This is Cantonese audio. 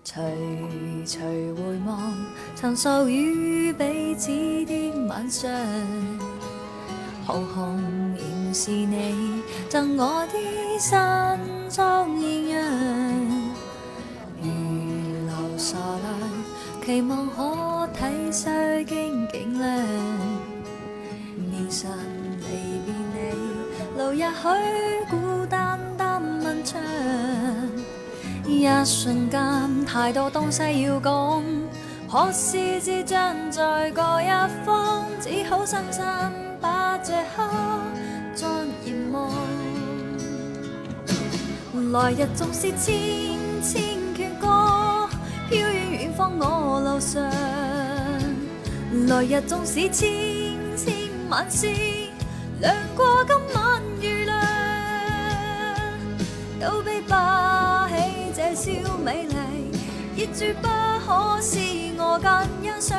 徐徐回望曾訴與彼此的晚上，紅紅仍是你贈我的山莊豔陽，如流沙淚，期望可體恤經景亮。年神離別你，路也許孤單單漫長，一瞬間太多東西要講，可是只將在各一方，只好深深把這刻再凝望。來日縱是千千闕歌，飄遠遠方我路上，來日縱是千千晚星，亮過今晚月亮，都比不起這宵美麗，亦絕不可使我更欣賞。